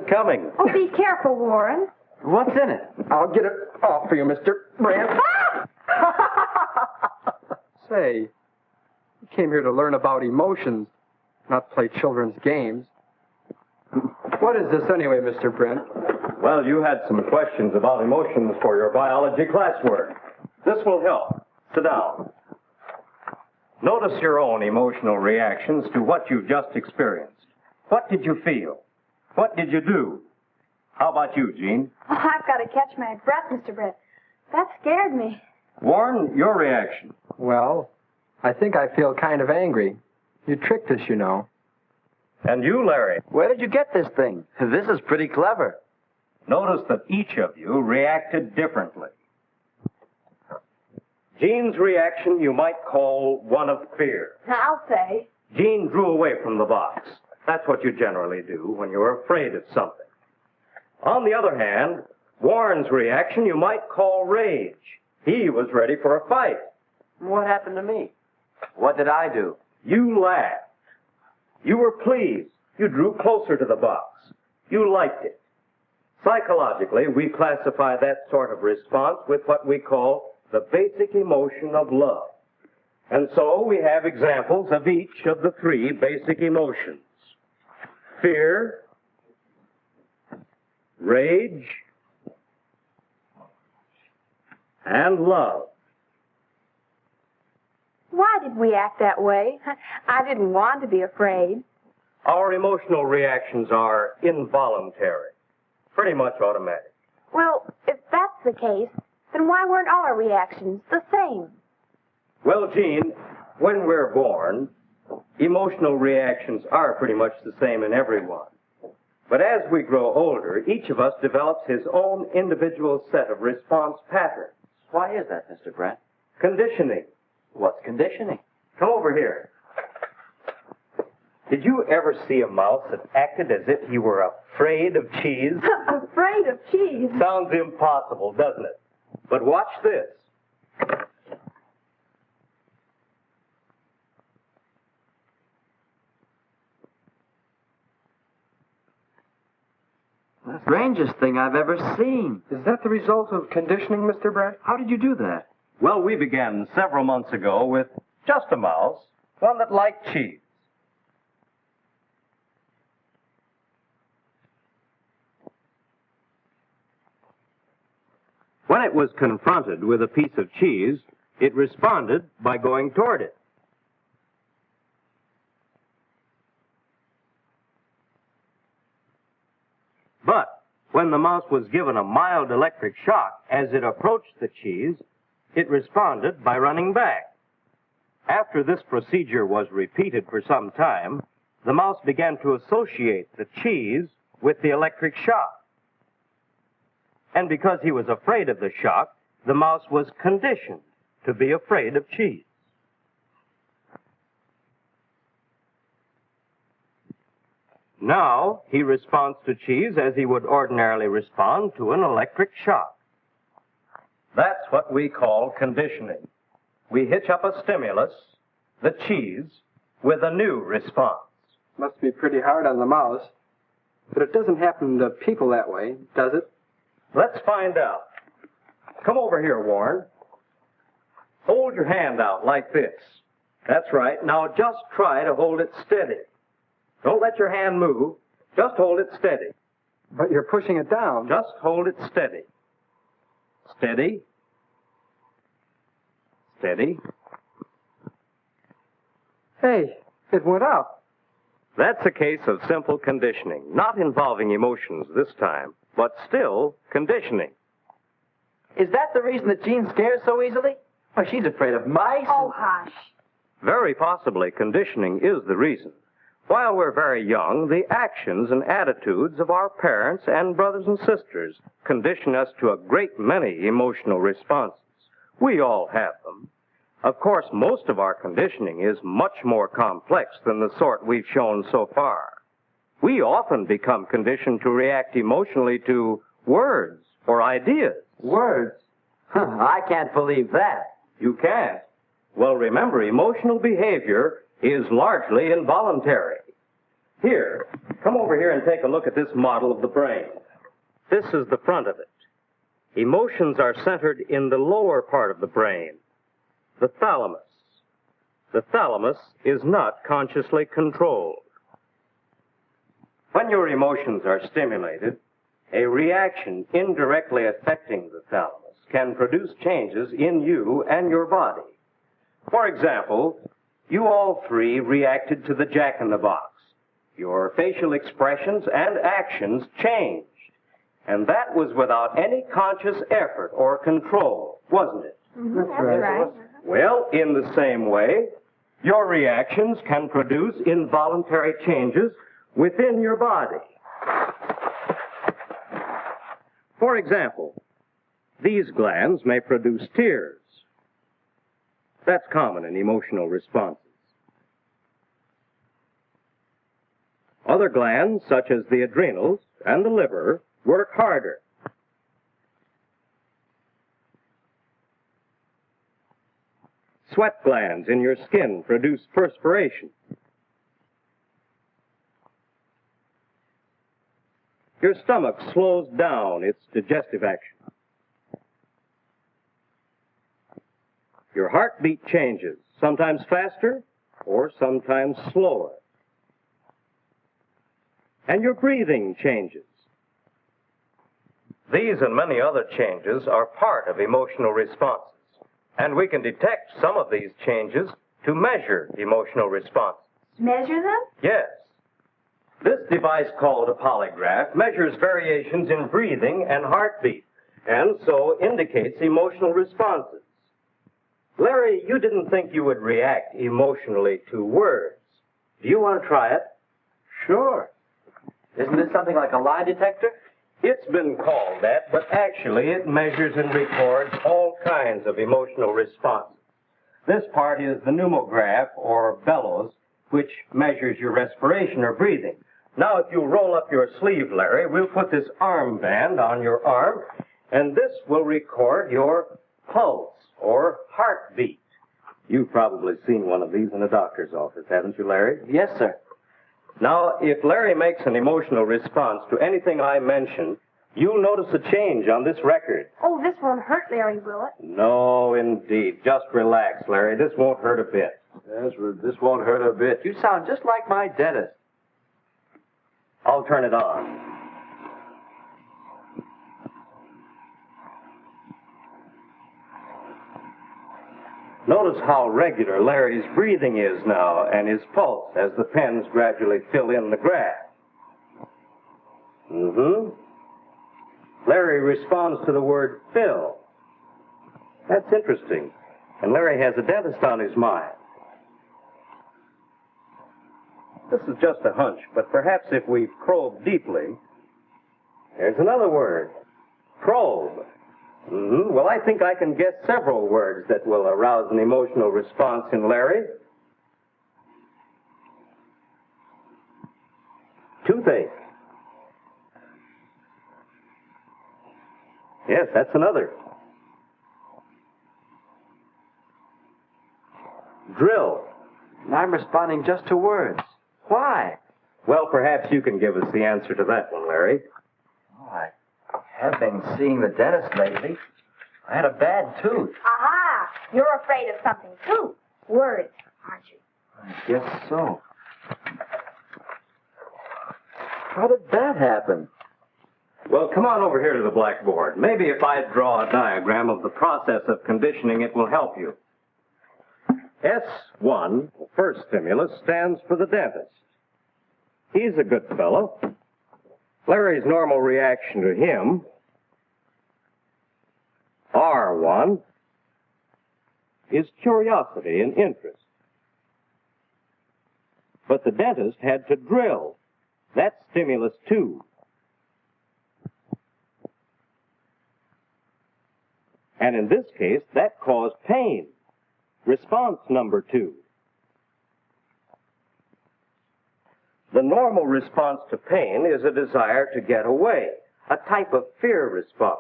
it coming. Oh, be careful, Warren. What's in it? I'll get it off for you, Mr. Brand. Say, you came here to learn about emotions, not play children's games. What is this anyway, Mr. Brent? Well, you had some questions about emotions for your biology classwork. This will help. Sit down. Notice your own emotional reactions to what you've just experienced. What did you feel? What did you do? How about you, Jean? Oh, I've got to catch my breath, Mr. Brett. That scared me. Warren, your reaction. Well, I think I feel kind of angry. You tricked us, you know. And you, Larry. Where did you get this thing? This is pretty clever. Notice that each of you reacted differently. Jean's reaction you might call one of fear. I'll say. Jean drew away from the box. That's what you generally do when you're afraid of something. On the other hand, Warren's reaction you might call rage. He was ready for a fight. What happened to me? What did I do? You laughed. You were pleased. You drew closer to the box. You liked it. Psychologically, we classify that sort of response with what we call the basic emotion of love. And so we have examples of each of the three basic emotions. Fear, rage, and love. Why did we act that way? I didn't want to be afraid. Our emotional reactions are involuntary, pretty much automatic. Well, if that's the case, then why weren't all our reactions the same? Well, Jean, when we're born, emotional reactions are pretty much the same in everyone. But as we grow older, each of us develops his own individual set of response patterns. Why is that, Mr. Brent? Conditioning. What's conditioning? Come over here. Did you ever see a mouse that acted as if he were afraid of cheese? Afraid of cheese? Sounds impossible, doesn't it? But watch this. The strangest thing I've ever seen. Is that the result of conditioning, Mr. Brent? How did you do that? Well, we began several months ago with just a mouse, one that liked cheese. When it was confronted with a piece of cheese, it responded by going toward it. But when the mouse was given a mild electric shock as it approached the cheese, it responded by running back. After this procedure was repeated for some time, the mouse began to associate the cheese with the electric shock. And because he was afraid of the shock, the mouse was conditioned to be afraid of cheese. Now, he responds to cheese as he would ordinarily respond to an electric shock. That's what we call conditioning. We hitch up a stimulus, the cheese, with a new response. Must be pretty hard on the mouse. But it doesn't happen to people that way, does it? Let's find out. Come over here, Warren. Hold your hand out like this. That's right. Now just try to hold it steady. Don't let your hand move. Just hold it steady. But you're pushing it down. Just hold it steady. Steady. Steady. Hey, it went up. That's a case of simple conditioning, not involving emotions this time, but still conditioning. Is that the reason that Jean scares so easily? Why, she's afraid of mice. Oh, hush. Very possibly conditioning is the reason. While we're very young, the actions and attitudes of our parents and brothers and sisters condition us to a great many emotional responses. We all have them. Of course, most of our conditioning is much more complex than the sort we've shown so far. We often become conditioned to react emotionally to words or ideas. Words? I can't believe that. You can't. Well, remember, emotional behavior is largely involuntary. Here, come over here and take a look at this model of the brain. This is the front of it. Emotions are centered in the lower part of the brain, the thalamus. The thalamus is not consciously controlled. When your emotions are stimulated, a reaction indirectly affecting the thalamus can produce changes in you and your body. For example, you all three reacted to the jack-in-the-box. Your facial expressions and actions changed, and that was without any conscious effort or control, wasn't it? Mm-hmm. That's right. Well, in the same way, your reactions can produce involuntary changes within your body. For example, these glands may produce tears. That's common in emotional responses. Other glands, such as the adrenals and the liver, work harder. Sweat glands in your skin produce perspiration. Your stomach slows down its digestive action. Your heartbeat changes, sometimes faster or sometimes slower. And your breathing changes. These and many other changes are part of emotional responses, and we can detect some of these changes to measure emotional responses. Measure them? Yes. This device called a polygraph measures variations in breathing and heartbeat, and so indicates emotional responses. Larry, you didn't think you would react emotionally to words. Do you want to try it? Sure. Isn't this something like a lie detector? It's been called that, but actually it measures and records all kinds of emotional responses. This part is the pneumograph, or bellows, which measures your respiration or breathing. Now, if you roll up your sleeve, Larry, we'll put this armband on your arm, and this will record your pulse, or heartbeat. You've probably seen one of these in a doctor's office, haven't you, Larry? Yes, sir. Now, if Larry makes an emotional response to anything I mention, you'll notice a change on this record. Oh, this won't hurt Larry, will it? No, indeed. Just relax, Larry. This won't hurt a bit. Yes, this won't hurt a bit. You sound just like my dentist. I'll turn it on. Notice how regular Larry's breathing is now, and his pulse as the pens gradually fill in the graph. Larry responds to the word fill. That's interesting. And Larry has a dentist on his mind. This is just a hunch, but perhaps if we probe deeply, there's another word. Probe. Well, I think I can guess several words that will arouse an emotional response in Larry. Toothache. Yes, that's another. Drill. I'm responding just to words. Why? Well, perhaps you can give us the answer to that one, Larry. Oh, I have been seeing the dentist lately. I had a bad tooth. Aha! You're afraid of something, too. Words, aren't you? I guess so. How did that happen? Well, come on over here to the blackboard. Maybe if I draw a diagram of the process of conditioning, it will help you. S1, the first stimulus, stands for the dentist. He's a good fellow. Larry's normal reaction to him, R1, is curiosity and interest. But the dentist had to drill. That's stimulus 2. And in this case, that caused pain. Response number 2. The normal response to pain is a desire to get away, a type of fear response.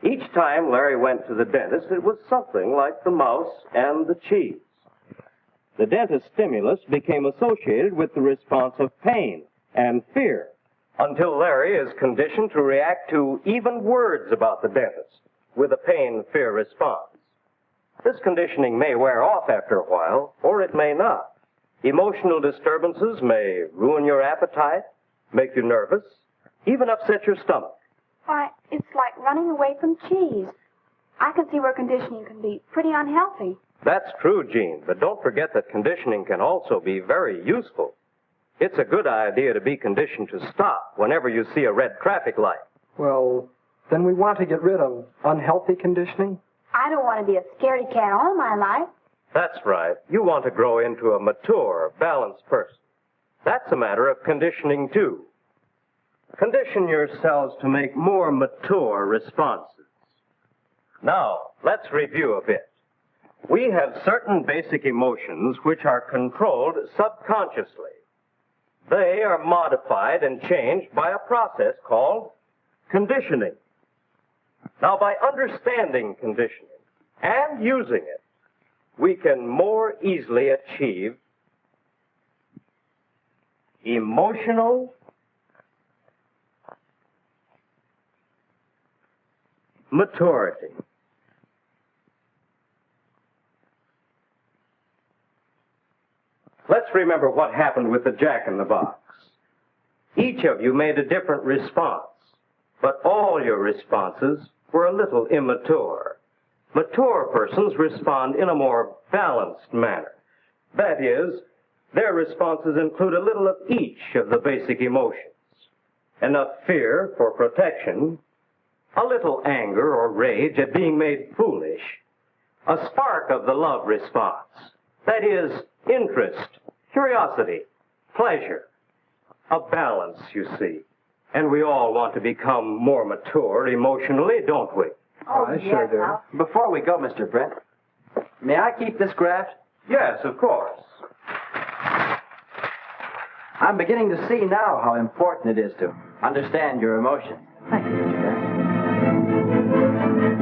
Each time Larry went to the dentist, it was something like the mouse and the cheese. the dentist stimulus became associated with the response of pain and fear, until Larry is conditioned to react to even words about the dentist with a pain-fear response. This conditioning may wear off after a while, or it may not. Emotional disturbances may ruin your appetite, make you nervous, even upset your stomach. Why, it's like running away from cheese. I can see where conditioning can be pretty unhealthy. That's true, Gene, but don't forget that conditioning can also be very useful. It's a good idea to be conditioned to stop whenever you see a red traffic light. Well, then we want to get rid of unhealthy conditioning? I don't want to be a scaredy cat all my life. That's right. You want to grow into a mature, balanced person. That's a matter of conditioning, too. Condition yourselves to make more mature responses. Now, let's review a bit. We have certain basic emotions which are controlled subconsciously. They are modified and changed by a process called conditioning. Now, by understanding conditioning and using it, we can more easily achieve emotional maturity. Let's remember what happened with the Jack-in-the-Box. Each of you made a different response, but all your responses were a little immature. Mature persons respond in a more balanced manner. That is, their responses include a little of each of the basic emotions. Enough fear for protection, a little anger or rage at being made foolish, a spark of the love response. That is, interest, curiosity, pleasure. A balance, you see. And we all want to become more mature emotionally, don't we? Oh, I sure do. Before we go, Mr. Brent, may I keep this graft? Yes, of course. I'm beginning to see now how important it is to understand your emotions. Thank you, Mr. Brent.